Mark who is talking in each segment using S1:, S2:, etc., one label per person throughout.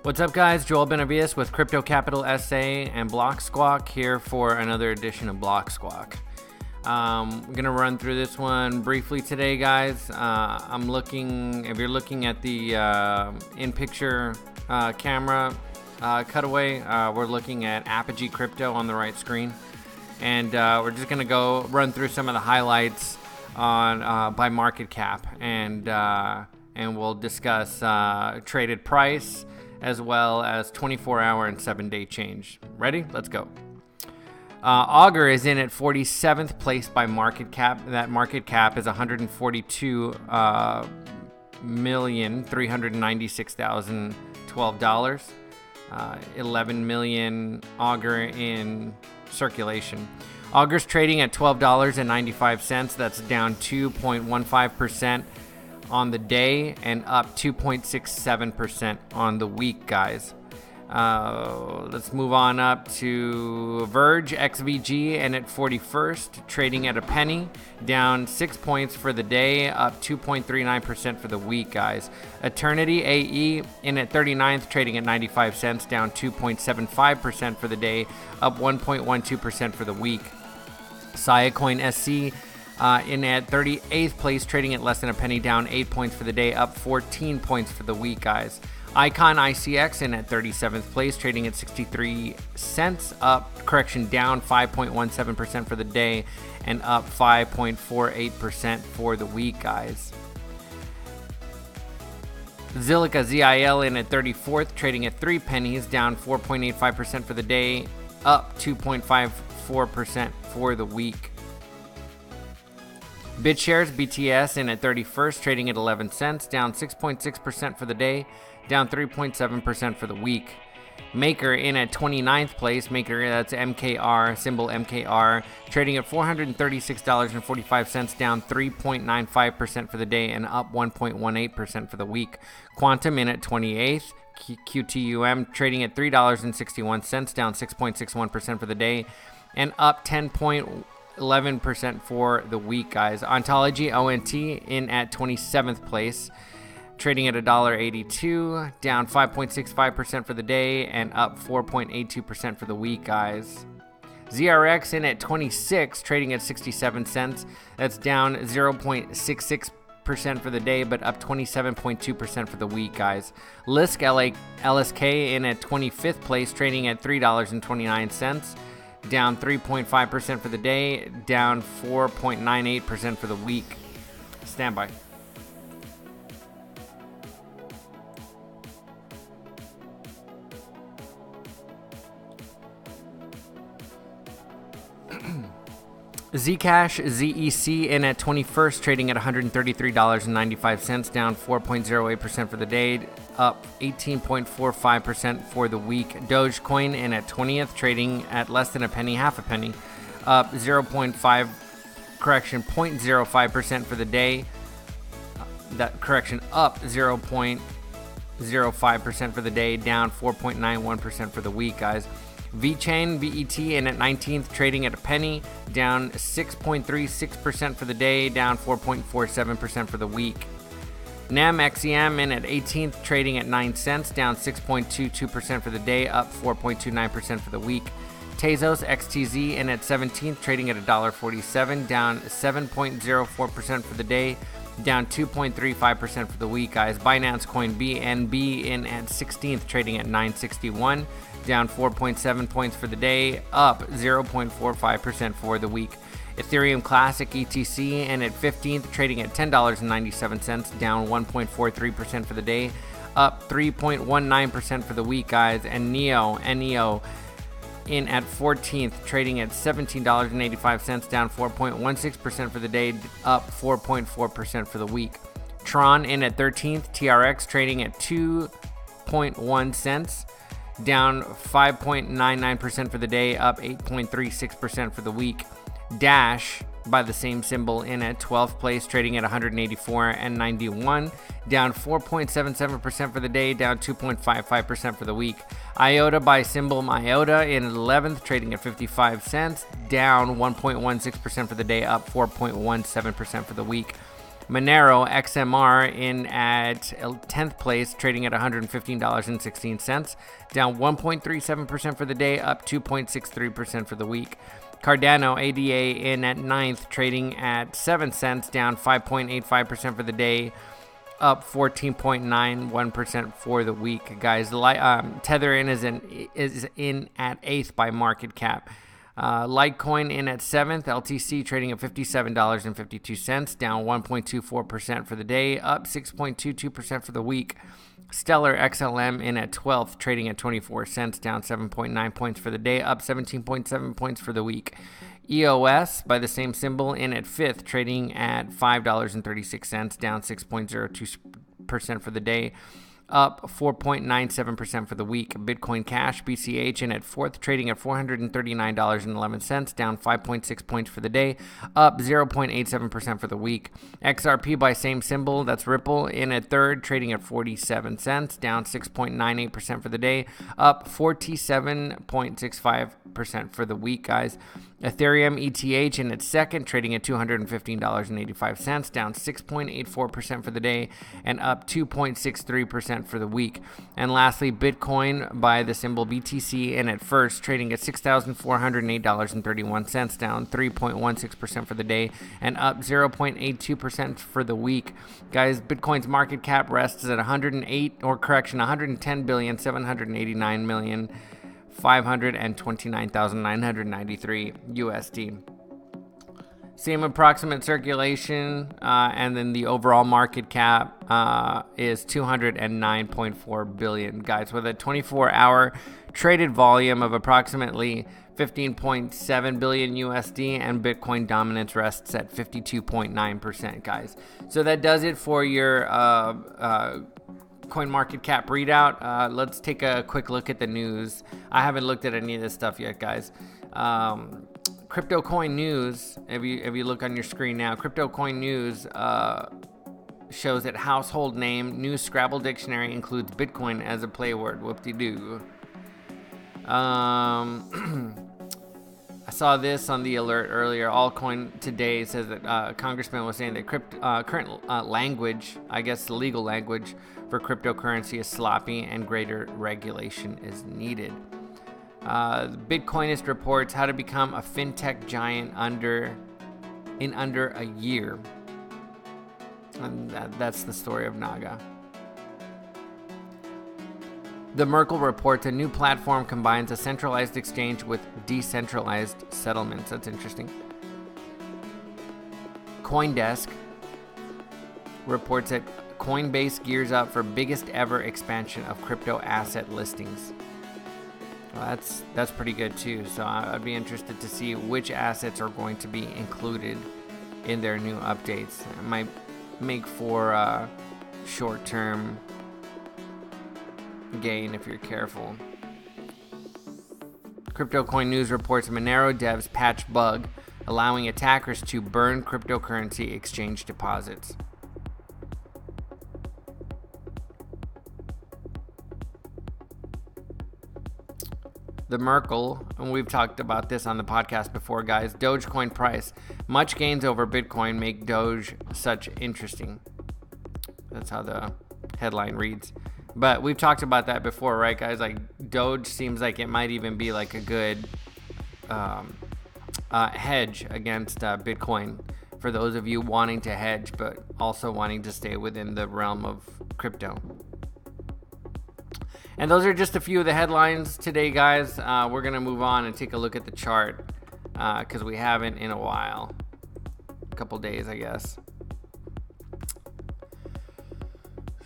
S1: What's up, guys? Joel Benavides with Crypto Capital SA and BlokSquawk here for another edition of BlokSquawk. I'm gonna run through this one briefly today, guys. If you're looking at the in-picture camera cutaway, we're looking at Apogee Crypto on the right screen, and we're just gonna go run through some of the highlights on by market cap, and we'll discuss traded price as well as 24-hour and 7-day change. Ready? Let's go. Augur is in at 47th place by market cap. That market cap is $142,396,012. 11 million Augur in circulation. Augur's trading at $12.95. That's down 2.15% on the day and up 2.67% on the week, guys. Let's move on up to Verge XVG, and at 41st, trading at a penny, down 6 points for the day, up 2.39% for the week, guys. Eternity AE in at 39th, trading at 95 cents, down 2.75% for the day, up 1.12% for the week. Coin SC in at 38th place, trading at less than a penny, down 8 points for the day, up 14 points for the week, guys. Icon ICX in at 37th place, trading at 63 cents, down 5.17% for the day, and up 5.48% for the week, guys. Zilliqa ZIL in at 34th, trading at 3 pennies, down 4.85% for the day, up 2.54% for the week. BitShares BTS in at 31st, trading at 11 cents, down 6.6% for the day, down 3.7% for the week. Maker in at 29th place, Maker, that's MKR, symbol MKR, trading at $436.45, down 3.95% for the day and up 1.18% for the week. Quantum in at 28th, QTUM trading at $3.61, down 6.61% for the day and up 10.11% for the week, guys. Ontology ONT in at 27th place, trading at $1.82, down 5.65% for the day and up 4.82% for the week, guys. ZRX in at 26, trading at 67 cents. That's down 0.66% for the day, but up 27.2% for the week, guys. LSK in at 25th place, trading at $3.29. Down 3.5% for the day, down 4.98% for the week. Stand by. Zcash ZEC in at 21st, trading at $133.95, down 4.08% for the day, up 18.45% for the week. Dogecoin in at 20th, trading at less than a penny, half a penny, up 0.05% for the day. Up 0.05% for the day, down 4.91% for the week, guys. VeChain VET in at 19th, trading at a penny, down 6.36% for the day, down 4.47% for the week. NEM XEM in at 18th, trading at 9 cents, down 6.22% for the day, up 4.29% for the week. Tezos XTZ in at 17th, trading at $1.47, down 7.04% for the day, down 2.35% for the week, guys. Binance Coin BNB in at 16th, trading at $9.61, down 4.7 points for the day, up 0.45% for the week. Ethereum Classic ETC in at 15th, trading at $10.97, down 1.43% for the day, up 3.19% for the week, guys. And NEO in at 14th, trading at $17.85, down 4.16% for the day, up 4.4% for the week. Tron in at 13th, TRX trading at 2.1 cents, down 5.99% for the day, up 8.36% for the week. Dash, by the same symbol, in at 12th place, trading at $184.91, down 4.77% for the day, down 2.55% for the week. IOTA, by symbol IOTA, in 11th, trading at 55 cents, down 1.16% for the day, up 4.17% for the week. Monero XMR in at 10th place, trading at $115.16, down 1.37% for the day, up 2.63% for the week. Cardano ADA in at 9th, trading at 7 cents, down 5.85% for the day, up 14.91% for the week, guys. Tether is in at 8th by market cap. Litecoin in at 7th, LTC trading at $57.52, down 1.24% for the day, up 6.22% for the week. Stellar XLM in at 12th, trading at 24 cents, down 7.9 points for the day, up 17.7 points for the week. EOS, by the same symbol, in at 5th, trading at $5.36, down 6.02% for the day, up 4.97% for the week. Bitcoin Cash, BCH, in at 4th, trading at $439.11, down 5.6 points for the day, up 0.87% for the week. XRP, by same symbol, that's Ripple, in at 3rd, trading at 47 cents, down 6.98% for the day, up 47.65% for the week, guys. Ethereum ETH in its 2nd, trading at $215.85, down 6.84% for the day, and up 2.63% for the week. And lastly, Bitcoin, by the symbol BTC, in at 1st, trading at $6,408.31, down 3.16% for the day, and up 0.82% for the week. Guys, Bitcoin's market cap rests at 110,789,529,993 USD. Same approximate circulation, and then the overall market cap is 209.4 billion, guys, with a 24-hour traded volume of approximately 15.7 billion USD, and Bitcoin dominance rests at 52.9%, guys. So that does it for your CoinMarketCap readout. Let's take a quick look at the news. I haven't looked at any of this stuff yet, guys. Crypto Coin News, if you look on your screen now, Crypto Coin News shows that household name new Scrabble dictionary includes Bitcoin as a play word. Whoop-de-doo. I saw this on the alert earlier. Allcoin Today says that a congressman was saying that current language, I guess the legal language for cryptocurrency, is sloppy and greater regulation is needed. Bitcoinist reports how to become a fintech giant in under a year. And that's the story of Naga. The Merkle reports a new platform combines a centralized exchange with decentralized settlements. That's interesting. CoinDesk reports that Coinbase gears up for biggest ever expansion of crypto asset listings. Well, that's pretty good too. So I'd be interested to see which assets are going to be included in their new updates. It might make for short-term gain if you're careful. Crypto Coin News reports Monero devs patch bug allowing attackers to burn cryptocurrency exchange deposits. The Merkle, and we've talked about this on the podcast before, guys. Dogecoin price. Much gains over Bitcoin make Doge such interesting. That's how the headline reads. But we've talked about that before, right, guys? Like, Doge seems like it might even be like a good hedge against Bitcoin for those of you wanting to hedge, but also wanting to stay within the realm of crypto. And those are just a few of the headlines today, guys. We're going to move on and take a look at the chart because we haven't in a while. A couple days, I guess.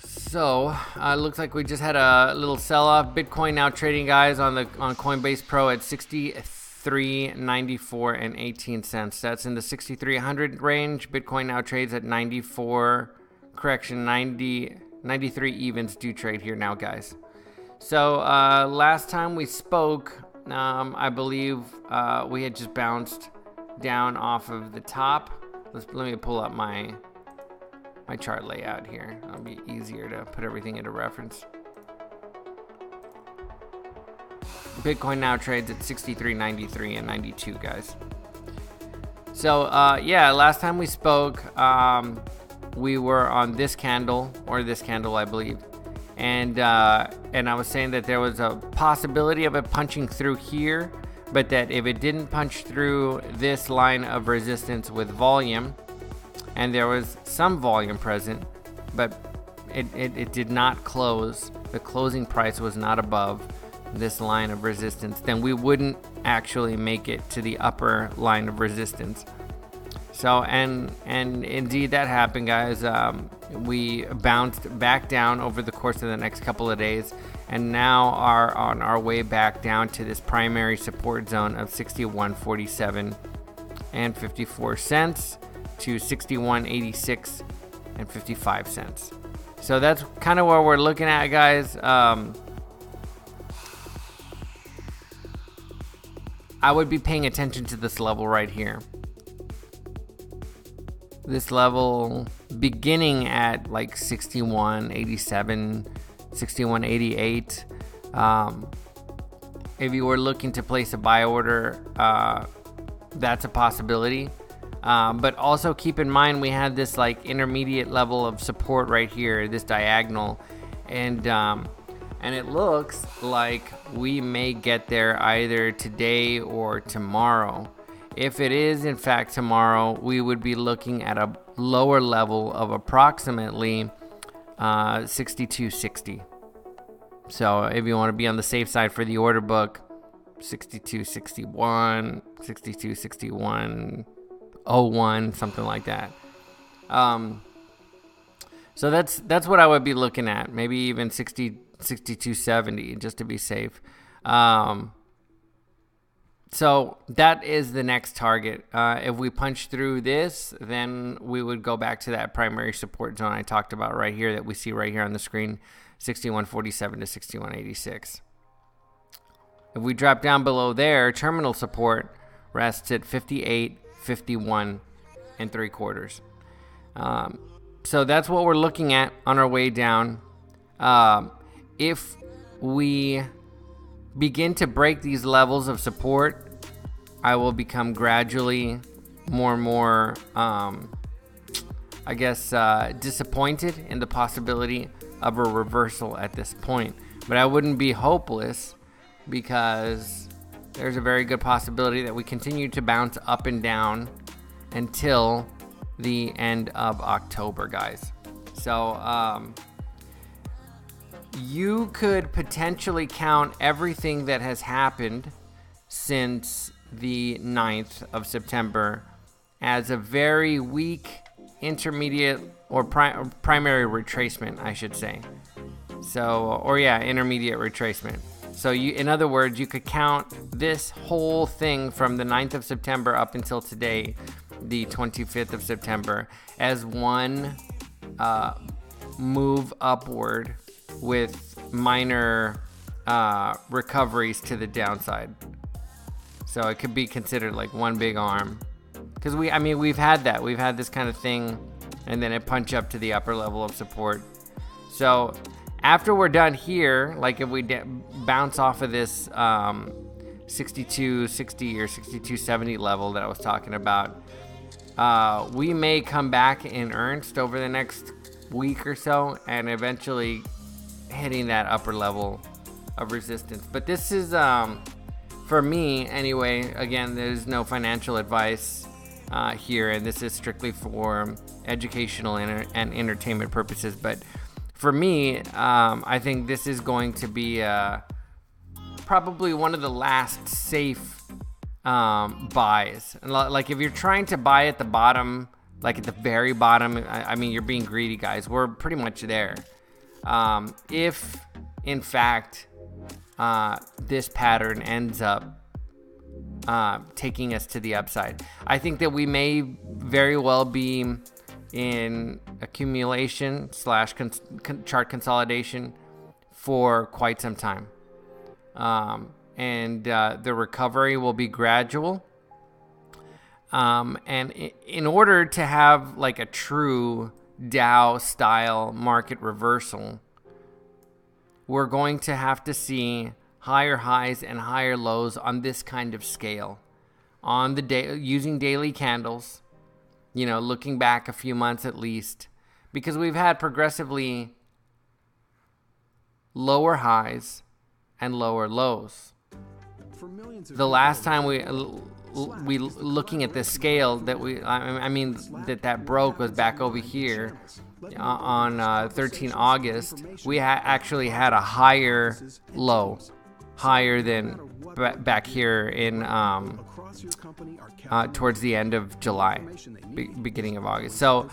S1: So, it looks like we just had a little sell-off. Bitcoin now trading, guys, on Coinbase Pro at $63.94 and 18 cents. That's in the 6,300 range. Bitcoin now trades at 93 evens do trade here now, guys. So, last time we spoke, I believe we had just bounced down off of the top. Let me pull up my chart layout here. It'll be easier to put everything into reference. Bitcoin now trades at 63.93 and 92, guys. So, yeah, last time we spoke, we were on this candle, or this candle, I believe. And I was saying that there was a possibility of it punching through here, but that if it didn't punch through this line of resistance with volume, and there was some volume present, but it did not close, the closing price was not above this line of resistance, then we wouldn't actually make it to the upper line of resistance. So, and indeed that happened, guys. We bounced back down over the course of the next couple of days, and now are on our way back down to this primary support zone of 61.47 and 54 cents to 61.86 and 55 cents. So that's kind of what we're looking at, guys. I would be paying attention to this level right here. This level beginning at like 61.87, 61.88. If you were looking to place a buy order, that's a possibility. But also keep in mind we had this like intermediate level of support right here, this diagonal, and it looks like we may get there either today or tomorrow. If it is in fact tomorrow, we would be looking at a lower level of approximately 62.60. So if you want to be on the safe side for the order book, 62.61, 62.61.01, something like that. So that's what I would be looking at. Maybe even 62.70 just to be safe. So that is the next target. If we punch through this, then we would go back to that primary support zone I talked about right here that we see right here on the screen, 61.47 to 61.86. If we drop down below there, terminal support rests at 58.51 and 3/4. So that's what we're looking at on our way down. If we begin to break these levels of support, I will become gradually more and more, disappointed in the possibility of a reversal at this point. But I wouldn't be hopeless, because there's a very good possibility that we continue to bounce up and down until the end of October, guys. So, you could potentially count everything that has happened since the 9th of September as a very weak intermediate or primary retracement, I should say. So, intermediate retracement. So in other words, you could count this whole thing from the 9th of September up until today, the 25th of September, as one move upward with minor recoveries to the downside. So it could be considered like one big arm, because we've had that. We've had this kind of thing, and then it punch up to the upper level of support. So after we're done here, like if we bounce off of this 62.60 or 62.70 level that I was talking about, we may come back in earnest over the next week or so, and eventually hitting that upper level of resistance. But this is, for me anyway, again, there's no financial advice here, and this is strictly for educational and entertainment purposes. But for me, I think this is going to be probably one of the last safe buys. Like if you're trying to buy at the bottom, like at the very bottom, I mean, you're being greedy, guys. We're pretty much there. If in fact this pattern ends up taking us to the upside, I think that we may very well be in accumulation / chart consolidation for quite some time, and the recovery will be gradual. And in order to have like a true Dow style market reversal, we're going to have to see higher highs and higher lows on this kind of scale on the day, using daily candles, looking back a few months at least, because we've had progressively lower highs and lower lows. The last time we looking at this scale that that broke was back over here on 13 August. We actually had a higher low, higher than back here in towards the end of July, beginning of August. So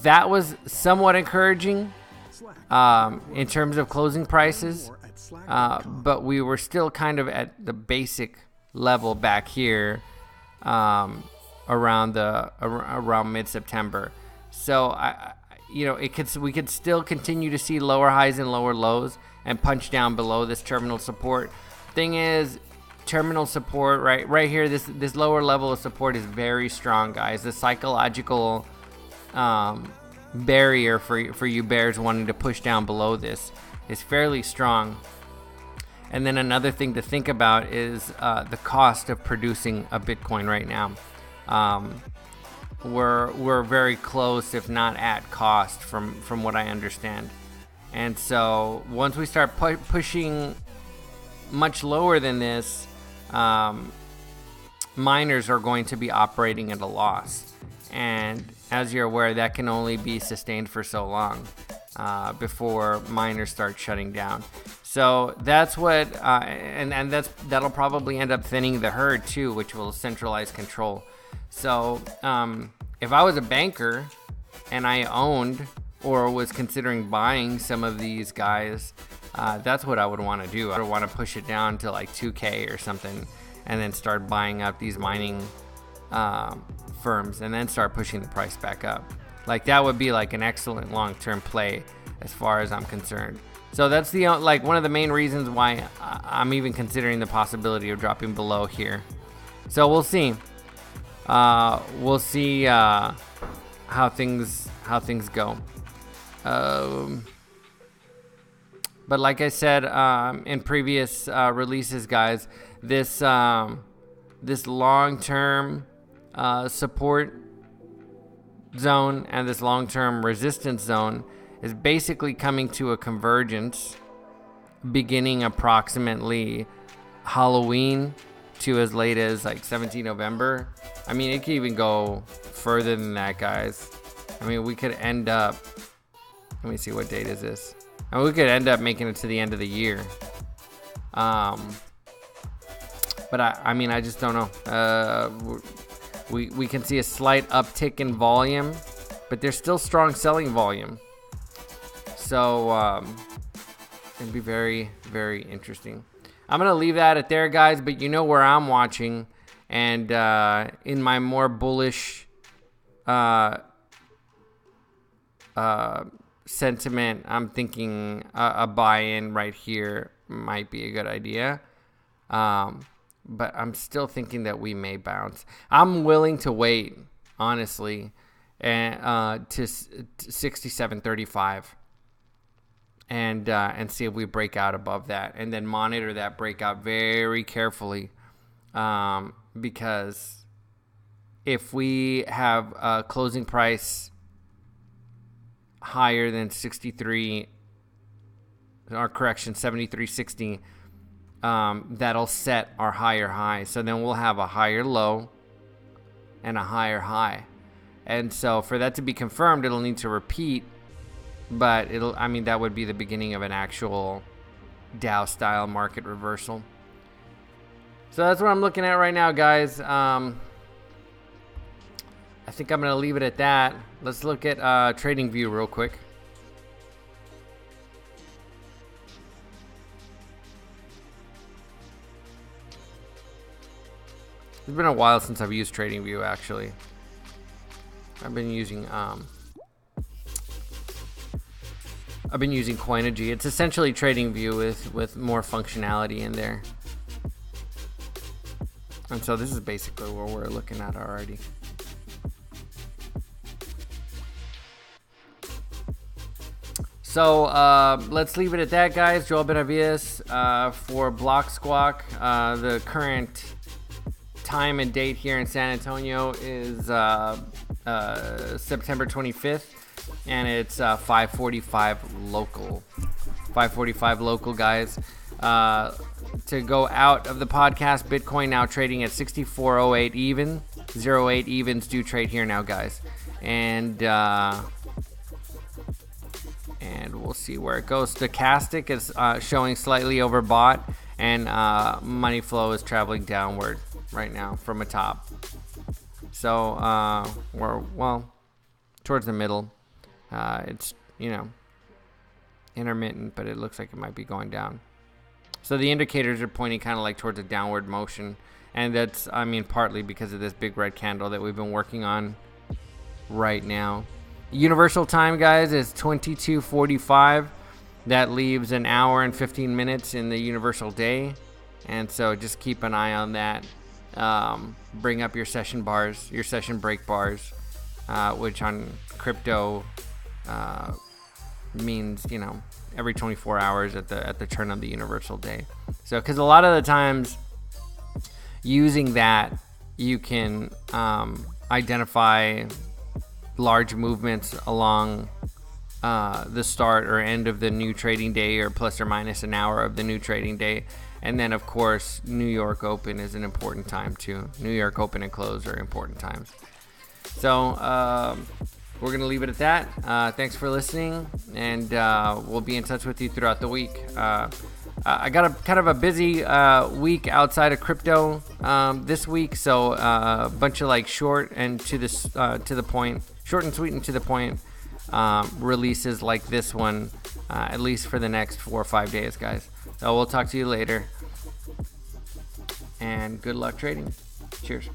S1: that was somewhat encouraging in terms of closing prices, but we were still kind of at the basic level back here around mid-September. So we could still continue to see lower highs and lower lows and punch down below this terminal support. Thing is, terminal support right here, this lower level of support is very strong, guys. The psychological barrier for you bears wanting to push down below this is fairly strong. And then another thing to think about is the cost of producing a Bitcoin right now. We're very close, if not at cost, from what I understand. And so once we start pushing much lower than this, miners are going to be operating at a loss. And as you're aware, that can only be sustained for so long before miners start shutting down. So that's what, that'll probably end up thinning the herd too, which will centralize control. So if I was a banker and I owned or was considering buying some of these guys, that's what I would want to do. I would want to push it down to like 2K or something, and then start buying up these mining firms, and then start pushing the price back up. Like, that would be like an excellent long-term play as far as I'm concerned. So that's the one of the main reasons why I'm even considering the possibility of dropping below here. So we'll see. We'll see how things go. But like I said in previous releases, guys, this long-term support zone and this long-term resistance zone is basically coming to a convergence beginning approximately Halloween to as late as like 17 November. I mean, it could even go further than that, guys. I mean, we could end up, let me see, what date is this? I mean, we could end up making it to the end of the year. But I just don't know. We can see a slight uptick in volume, but there's still strong selling volume. So it'd be very, very interesting. I'm going to leave that at there, guys, but you know where I'm watching. And in my more bullish sentiment, I'm thinking a buy-in right here might be a good idea. But I'm still thinking that we may bounce. I'm willing to wait, honestly, and to 67.35. And see if we break out above that, and then monitor that breakout very carefully, because if we have a closing price higher than 73.60, that'll set our higher high. So then we'll have a higher low and a higher high, and so for that to be confirmed, it'll need to repeat. But that would be the beginning of an actual Dow style market reversal. So that's what I'm looking at right now, guys. I think I'm going to leave it at that. Let's look at TradingView real quick. It's been a while since I've used TradingView, actually. I've been using Coinigy. It's essentially TradingView with more functionality in there. And so this is basically what we're looking at already. So let's leave it at that, guys. Joel Benavides for BlokSquawk. The current time and date here in San Antonio is September 25th. and it's 5:45 local. 5:45 local, guys. To go out of the podcast, Bitcoin now trading at 64.08 even. 0.8 evens do trade here now, guys. And we'll see where it goes. Stochastic is showing slightly overbought, and money flow is traveling downward right now from a top. So we're, well, towards the middle. It's, intermittent, but it looks like it might be going down. So the indicators are pointing kind of like towards a downward motion. And that's, partly because of this big red candle that we've been working on right now. Universal time, guys, is 22:45. That leaves an hour and 15 minutes in the universal day. And so just keep an eye on that. Bring up your session bars, your session break bars, which on crypto means, every 24 hours at the turn of the universal day. So, because a lot of the times using that, you can identify large movements along the start or end of the new trading day, or plus or minus an hour of the new trading day. And then, of course, New York Open is an important time too. New York Open and close are important times. So we're going to leave it at that. Thanks for listening, and we'll be in touch with you throughout the week. I got a kind of a busy week outside of crypto this week, so a bunch of like short and to the point, short and sweet and to the point releases like this one, at least for the next 4 or 5 days, guys. So we'll talk to you later, and good luck trading. Cheers.